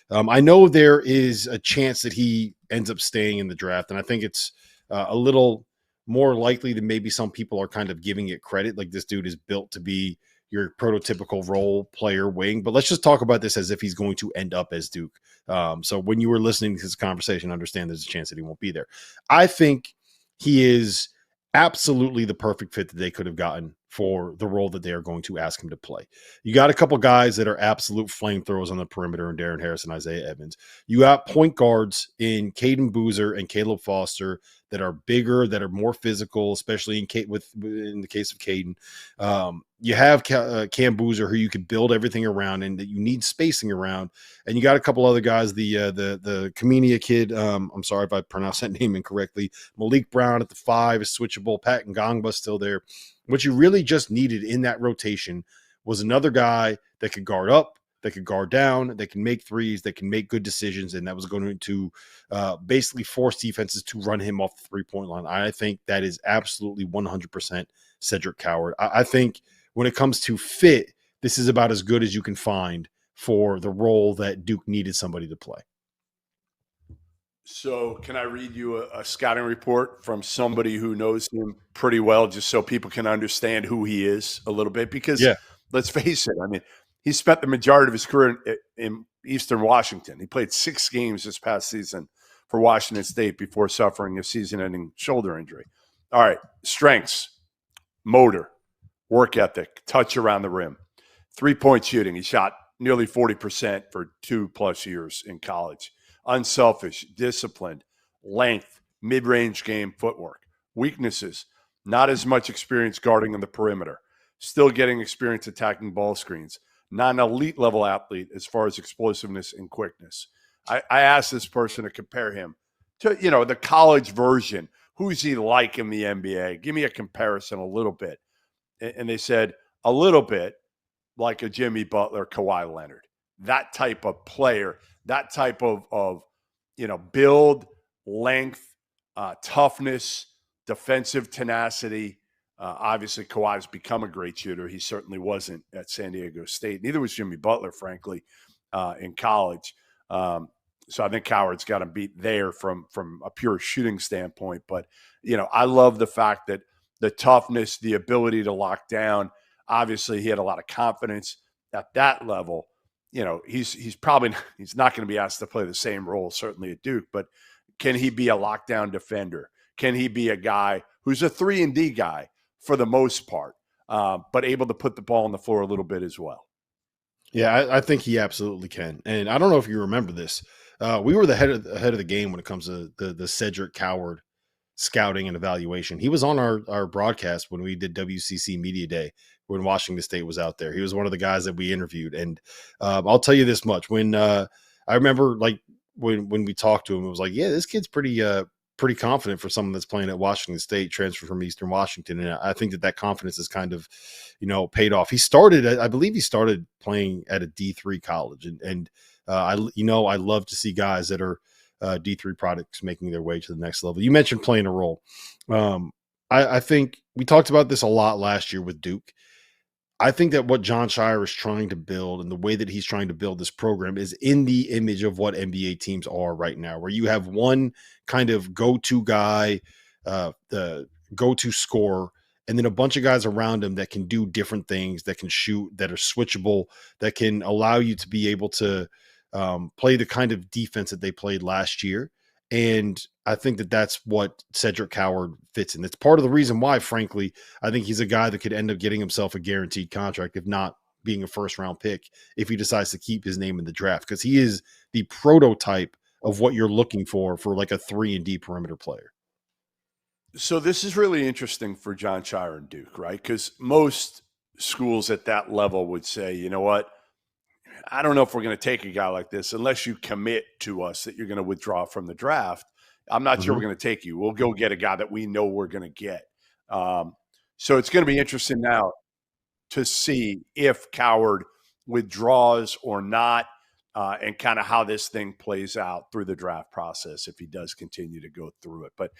I know there is a chance that he ends up staying in the draft, and I think it's a little more likely than maybe some people are kind of giving it credit. Like, this dude is built to be your prototypical role player wing, but let's just talk about this as if he's going to end up as Duke. So when you were listening to this conversation, understand there's a chance that he won't be there. I think he is absolutely the perfect fit that they could have gotten for the role that they are going to ask him to play. You got a couple guys that are absolute flamethrowers on the perimeter in Darren Harris and Isaiah Evans. You got point guards in Caden Boozer and Caleb Foster that are bigger, that are more physical, especially in the case of Caden. You have Cam Boozer, who you can build everything around and that you need spacing around. And you got a couple other guys, the Kamenia kid. I'm sorry if I pronounced that name incorrectly. Malik Brown at the 5 is switchable. Pat Ngangba still there. What you really just needed in that rotation was another guy that could guard up, that could guard down, that can make threes, that can make good decisions, and that was going to basically force defenses to run him off the three-point line. I think that is absolutely 100% Cedric Coward. I think when it comes to fit, this is about as good as you can find for the role that Duke needed somebody to play. So can I read you a scouting report from somebody who knows him pretty well, just so people can understand who he is a little bit? Because let's face it, I mean, he spent the majority of his career in Eastern Washington. He played 6 games this past season for Washington State before suffering a season-ending shoulder injury. All right, strengths, motor, work ethic, touch around the rim, three-point shooting. He shot nearly 40% for 2+ years in college. Unselfish, disciplined, length, mid-range game footwork. Weaknesses, not as much experience guarding on the perimeter, still getting experience attacking ball screens. Not an elite level athlete as far as explosiveness and quickness. I asked this person to compare him to, the college version. Who's he like in the NBA? Give me a comparison a little bit. And they said a little bit like a Jimmy Butler, Kawhi Leonard. That type of player, that type of build, length, toughness, defensive tenacity. Obviously, Kawhi's become a great shooter. He certainly wasn't at San Diego State. Neither was Jimmy Butler, frankly, in college. So I think Coward's got him beat there from a pure shooting standpoint. But, I love the fact that the toughness, the ability to lock down. Obviously, he had a lot of confidence at that level. He's not going to be asked to play the same role, certainly at Duke, but can he be a lockdown defender? Can he be a guy who's a 3-and-D guy for the most part, but able to put the ball on the floor a little bit as well? Yeah, I think he absolutely can. And I don't know if you remember this. We were the head of the game when it comes to the Cedric Coward scouting and evaluation. He was on our broadcast when we did WCC Media Day when Washington State was out there. He was one of the guys that we interviewed. And I'll tell you this much. When I remember, like, when we talked to him, it was like, yeah, this kid's pretty confident for someone that's playing at Washington State, transferred from Eastern Washington. And I think that confidence is kind of, paid off. I believe he started playing at a D3 college. And I love to see guys that are D3 products making their way to the next level. You mentioned playing a role. I think we talked about this a lot last year with Duke. I think that what Jon Scheyer is trying to build and the way that he's trying to build this program is in the image of what NBA teams are right now, where you have one kind of go-to guy, the go-to scorer, and then a bunch of guys around him that can do different things, that can shoot, that are switchable, that can allow you to be able to play the kind of defense that they played last year. And I think that that's what Cedric Coward fits in. It's part of the reason why, frankly, I think he's a guy that could end up getting himself a guaranteed contract, if not being a first-round pick, if he decides to keep his name in the draft, because he is the prototype of what you're looking for like a 3-and-D perimeter player. So this is really interesting for Jon Scheyer and Duke, right? Because most schools at that level would say, you know what? I don't know if we're going to take a guy like this unless you commit to us that you're going to withdraw from the draft. I'm not sure we're going to take you. We'll go get a guy that we know we're going to get. So it's going to be interesting now to see if Coward withdraws or not, and kind of how this thing plays out through the draft process if he does continue to go through it. But